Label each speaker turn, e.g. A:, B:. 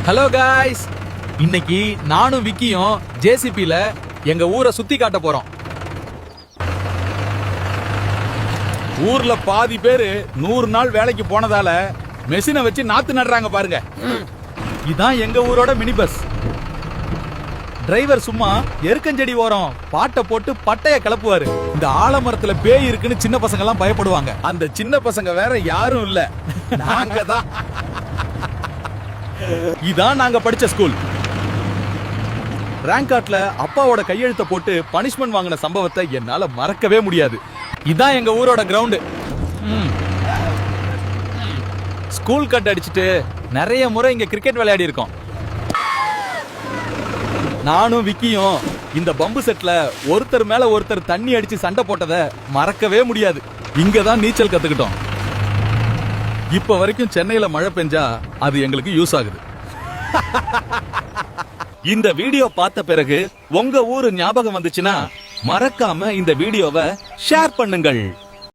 A: Hello guys, இன்னைக்கு நானும் விக்கியும் ஜேசிபில எங்க ஊரை சுத்தி காட்ட போறோம்.
B: ஊர்ல பாதி பேரு 100 நாள் வேலைக்கு போனதால மெஷினை வச்சு நாத்து நடுறாங்க பாருங்க.
A: இதான் எங்க ஊரோட மினி பஸ். டிரைவர் சும்மா எருக்கஞ்செடி ஓரம் பாட்டை போட்டு பட்டைய கிளப்புவாரு. இந்த ஆலமரத்துல பேய் இருக்குன்னு சின்ன பசங்க எல்லாம் பயப்படுவாங்க.
B: அந்த சின்ன பசங்க வேற யாரும் இல்ல, நாங்க தான்.
A: இதான் நாங்க படிச்ச ஸ்கூல். ரேங்க் கார்ட்ல அப்பாவோட கையெழுத்த போட்டு பனிஷ்மெண்ட் வாங்கின சம்பவத்தை என்னால மறக்கவே முடியாது. இதான் எங்க ஊரோட கிரவுண்ட். ஸ்கூல் கட் அடிச்சுட்டு நிறைய முறை இங்க கிரிக்கெட் விளையாடி இருக்கோம். நானும் விக்கியும் இந்த பம்பு செட்ல ஒருத்தர் மேல ஒருத்தர் தண்ணி அடிச்சு சண்டை போட்டதை மறக்கவே முடியாது. இங்கதான் நீச்சல் கத்துக்கிட்டோம். இப்ப வரைக்கும் சென்னையில மழை பெஞ்சா அது எங்களுக்கு யூஸ் ஆகுது. இந்த வீடியோ பார்த்த பிறகு உங்க ஊரு ஞாபகம் வந்துச்சுன்னா மறக்காம இந்த வீடியோவை ஷேர் பண்ணுங்கள்.